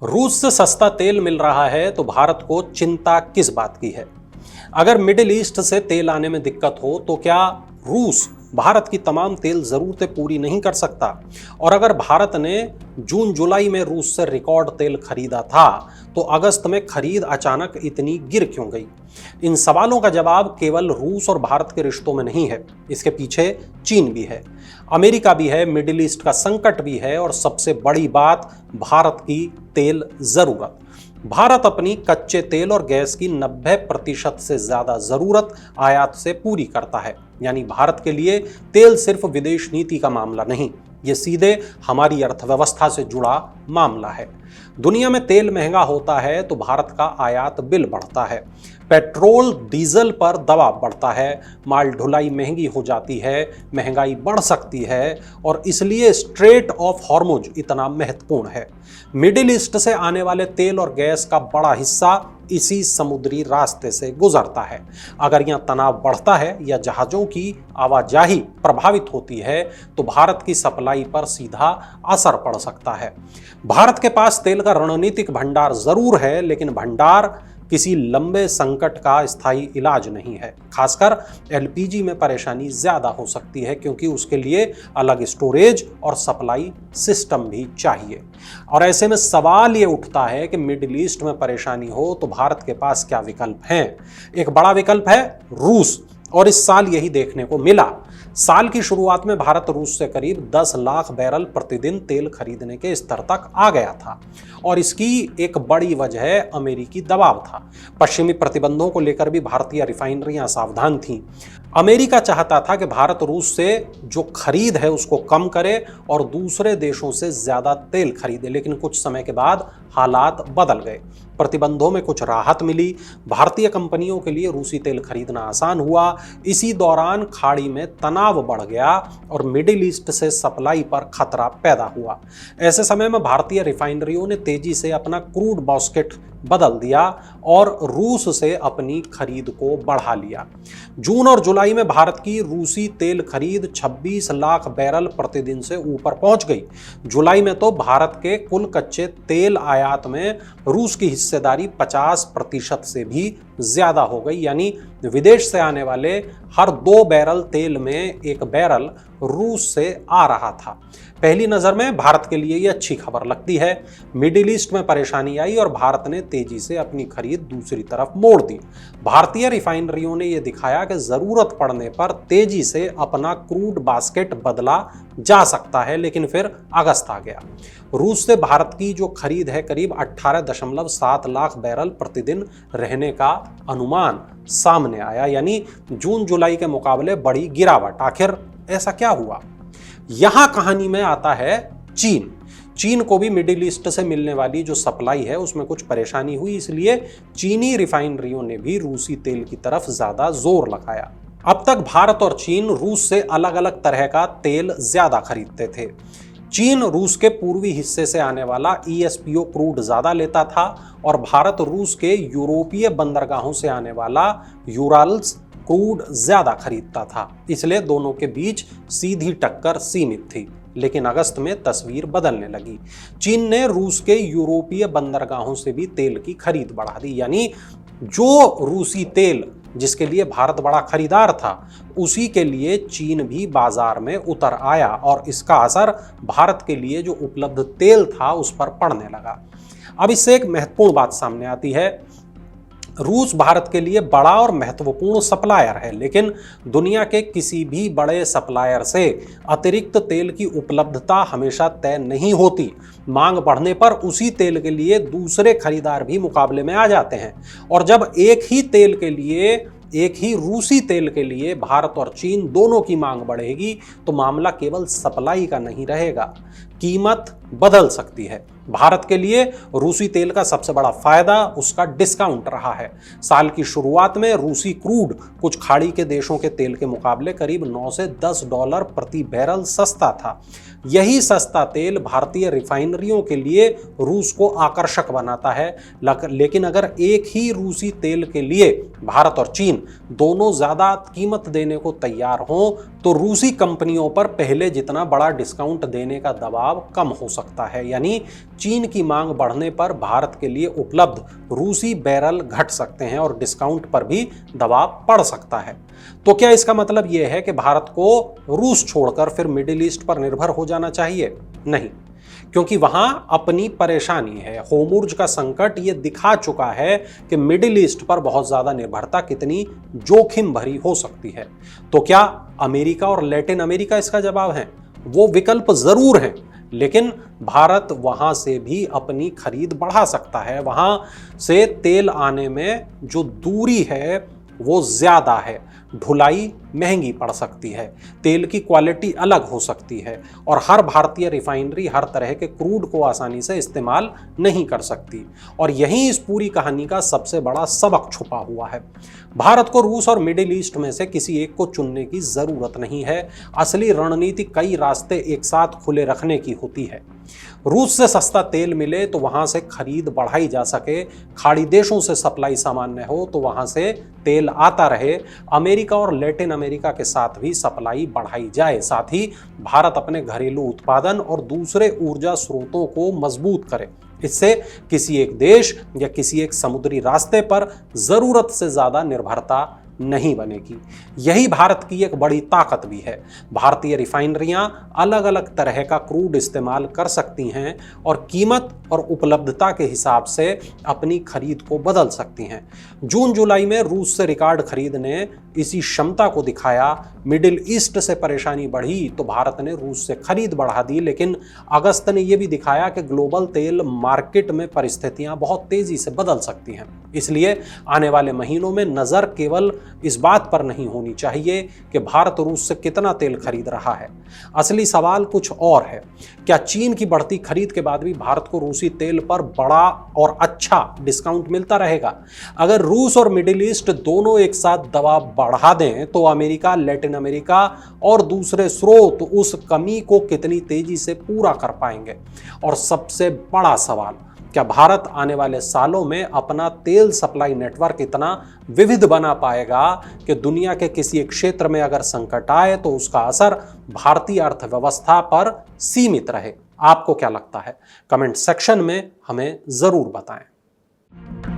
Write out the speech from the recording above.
रूस से सस्ता तेल मिल रहा है तो भारत को चिंता किस बात की है। अगर मिडिल ईस्ट से तेल आने में दिक्कत हो तो क्या रूस भारत की तमाम तेल जरूरतें पूरी नहीं कर सकता? और अगर भारत ने जून जुलाई में रूस से रिकॉर्ड तेल खरीदा था तो अगस्त में खरीद अचानक इतनी गिर क्यों गई? इन सवालों का जवाब केवल रूस और भारत के रिश्तों में नहीं है, इसके पीछे चीन भी है, अमेरिका भी है, मिडिल ईस्ट का संकट भी है और सबसे बड़ी बात भारत की तेल जरूरत। भारत अपनी कच्चे तेल और गैस की 90% से ज्यादा जरूरत आयात से पूरी करता है। यानी भारत के लिए तेल सिर्फ विदेश नीति का मामला नहीं, ये सीधे हमारी अर्थव्यवस्था से जुड़ा मामला है। दुनिया में तेल महंगा होता है तो भारत का आयात बिल बढ़ता है, पेट्रोल डीजल पर दबाव बढ़ता है, माल ढुलाई महंगी हो जाती है, महंगाई बढ़ सकती है और इसलिए स्ट्रेट ऑफ हॉर्मुज इतना महत्वपूर्ण है। मिडिल ईस्ट से आने वाले तेल और गैस का बड़ा हिस्सा इसी समुद्री रास्ते से गुजरता है। अगर यहां तनाव बढ़ता है या जहाजों की आवाजाही प्रभावित होती है तो भारत की सप्लाई पर सीधा असर पड़ सकता है। भारत के पास तेल का रणनीतिक भंडार जरूर है, लेकिन भंडार किसी लंबे संकट का स्थायी इलाज नहीं है। खासकर एलपीजी में परेशानी ज्यादा हो सकती है क्योंकि उसके लिए अलग स्टोरेज और सप्लाई सिस्टम भी चाहिए। और ऐसे में सवाल ये उठता है कि मिडिल ईस्ट में परेशानी हो तो भारत के पास क्या विकल्प हैं? एक बड़ा विकल्प है रूस, और इस साल यही देखने को मिला। साल की शुरुआत में भारत रूस से करीब 10 लाख बैरल प्रतिदिन तेल खरीदने के स्तर तक आ गया था और इसकी एक बड़ी वजह अमेरिकी दबाव था। पश्चिमी प्रतिबंधों को लेकर भी भारतीय रिफाइनरियां सावधान थीं। अमेरिका चाहता था कि भारत रूस से जो खरीद है उसको कम करे और दूसरे देशों से ज्यादा तेल खरीदे, लेकिन कुछ समय के बाद हालात बदल गए। प्रतिबंधों में कुछ राहत मिली, भारतीय कंपनियों के लिए रूसी तेल खरीदना आसान हुआ। इसी दौरान खाड़ी में तनाव बढ़ गया और मिडिल ईस्ट से सप्लाई पर खतरा पैदा हुआ। ऐसे समय में भारतीय रिफाइनरियों ने तेजी से अपना क्रूड बास्केट बदल दिया और रूस से अपनी खरीद को बढ़ा लिया। जून और जुलाई में भारत की रूसी तेल खरीद 26 लाख बैरल प्रतिदिन से ऊपर पहुंच गई। जुलाई में तो भारत के कुल कच्चे तेल आयात में रूस की हिस्सेदारी 50% से भी ज्यादा हो गई। यानी विदेश से आने वाले हर 2 बैरल तेल में 1 बैरल रूस से आ रहा था। पहली नजर में भारत के लिए ये अच्छी खबर लगती है। मिडिल ईस्ट में परेशानी आई और भारत ने तेजी से अपनी खरीद दूसरी तरफ मोड़ दी। भारतीय रिफाइनरियों ने यह दिखाया कि जरूरत पड़ने पर तेजी से अपना क्रूड बास्केट बदला जा सकता है, लेकिन फिर अगस्त आ गया। रूस से भारत की जो खरीद है करीब 18.7 लाख बैरल प्रतिदिन रहने का अनुमान सामने आया, यानी जून जुलाई के मुकाबले बड़ी गिरावट। आखिर ऐसा क्या हुआ? यहां कहानी में आता है चीन को भी मिडिल ईस्ट से मिलने वाली जो सप्लाई है उसमें कुछ परेशानी हुई, इसलिए चीनी रिफाइनरियों ने भी रूसी तेल की तरफ ज्यादा जोर लगाया। अब तक भारत और चीन रूस से अलग अलग तरह का तेल ज्यादा खरीदते थे। चीन रूस के पूर्वी हिस्से से आने वाला ईएसपीओ क्रूड ज्यादा लेता था और भारत रूस के यूरोपीय बंदरगाहों से आने वाला यूराल्स क्रूड ज्यादा खरीदता था। इसलिए दोनों के बीच सीधी टक्कर सीमित थी। लेकिन अगस्त में तस्वीर बदलने लगी। चीन ने रूस के यूरोपीय बंदरगाहों से भी तेल की खरीद बढ़ा दी, यानी जो रूसी तेल जिसके लिए भारत बड़ा खरीदार था उसी के लिए चीन भी बाजार में उतर आया और इसका असर भारत के लिए जो उपलब्ध तेल था उस पर पड़ने लगा। अब इससे एक महत्वपूर्ण बात सामने आती है। रूस भारत के लिए बड़ा और महत्वपूर्ण सप्लायर है, लेकिन दुनिया के किसी भी बड़े सप्लायर से अतिरिक्त तेल की उपलब्धता हमेशा तय नहीं होती। मांग बढ़ने पर उसी तेल के लिए दूसरे खरीदार भी मुकाबले में आ जाते हैं और जब एक ही रूसी तेल के लिए भारत और चीन दोनों की मांग बढ़ेगी तो मामला केवल सप्लाई का नहीं रहेगा, कीमत बदल सकती है। भारत के लिए रूसी तेल का सबसे बड़ा फायदा उसका डिस्काउंट रहा है। साल की शुरुआत में रूसी क्रूड कुछ खाड़ी के देशों के तेल के मुकाबले करीब 9 से $10 प्रति बैरल सस्ता था। यही सस्ता तेल भारतीय रिफाइनरियों के लिए रूस को आकर्षक बनाता है, लेकिन अगर एक ही रूसी तेल के लिए भारत और चीन दोनों ज्यादा कीमत देने को तैयार हों तो रूसी कंपनियों पर पहले जितना बड़ा डिस्काउंट देने का दबाव दबाव कम हो सकता है, यानी चीन की मांग बढ़ने पर भारत के लिए उपलब्ध रूसी बैरल घट सकते हैं और डिस्काउंट पर भी दबाव पड़ सकता है। तो क्या इसका मतलब यह है कि भारत को रूस छोड़कर फिर मिडिल ईस्ट पर निर्भर हो जाना चाहिए? नहीं, क्योंकि वहां अपनी परेशानी है। होर्मुज़ का संकट ये दिखा चुका है कि मिडिल ईस्ट पर बहुत ज्यादा निर्भरता कितनी जोखिम भरी हो सकती है। तो क्या अमेरिका और लैटिन अमेरिका इसका जवाब है? वो विकल्प जरूर हैं, लेकिन भारत वहां से भी अपनी खरीद बढ़ा सकता है। वहां से तेल आने में जो दूरी है वो ज्यादा है, ढुलाई महंगी पड़ सकती है, तेल की क्वालिटी अलग हो सकती है और हर भारतीय रिफाइनरी हर तरह के क्रूड को आसानी से इस्तेमाल नहीं कर सकती। और यहीं इस पूरी कहानी का सबसे बड़ा सबक छुपा हुआ है। भारत को रूस और मिडिल ईस्ट में से किसी एक को चुनने की जरूरत नहीं है। असली रणनीति कई रास्ते एक साथ खुले रखने की होती है। रूस से सस्ता तेल मिले तो वहां से खरीद बढ़ाई जा सके, खाड़ी देशों से सप्लाई सामान्य हो तो वहां से तेल आता रहे, अमेरिका और लैटिन अमेरिका के साथ भी सप्लाई बढ़ाई जाए, साथ ही भारत अपने घरेलू उत्पादन और दूसरे ऊर्जा स्रोतों को मजबूत करे। इससे किसी एक देश या किसी एक समुद्री रास्ते पर जरूरत से ज्यादा निर्भरता नहीं बनेगी। यही भारत की एक बड़ी ताकत भी है। भारतीय रिफाइनरियां अलग अलग तरह का क्रूड इस्तेमाल कर सकती हैं और कीमत और उपलब्धता के हिसाब से अपनी खरीद को बदल सकती हैं। जून जुलाई में रूस से रिकॉर्ड खरीद ने इसी क्षमता को दिखाया। मिडिल ईस्ट से परेशानी बढ़ी तो भारत ने रूस से खरीद बढ़ा दी, लेकिन अगस्त ने यह भी दिखाया कि ग्लोबल तेल मार्केट में परिस्थितियां बहुत तेजी से बदल सकती हैं। इसलिए आने वाले महीनों में नजर केवल इस बात पर नहीं होनी चाहिए कि भारत रूस से कितना तेल खरीद रहा है। असली सवाल कुछ और है। क्या चीन की बढ़ती खरीद के बाद भी भारत को रूसी तेल पर बड़ा और अच्छा डिस्काउंट मिलता रहेगा? अगर रूस और मिडिल ईस्ट दोनों एक साथ दबाव बढ़ा दें तो अमेरिका, लैटिन अमेरिका और दूसरे स्रोत उस कमी को कितनी तेजी से पूरा कर पाएंगे? और सबसे बड़ा सवाल, क्या भारत आने वाले सालों में अपना तेल सप्लाई नेटवर्क इतना विविध बना पाएगा कि दुनिया के किसी एक क्षेत्र में अगर संकट आए तो उसका असर भारतीय अर्थव्यवस्था पर सीमित रहे? आपको क्या लगता है? कमेंट सेक्शन में हमें जरूर बताएं।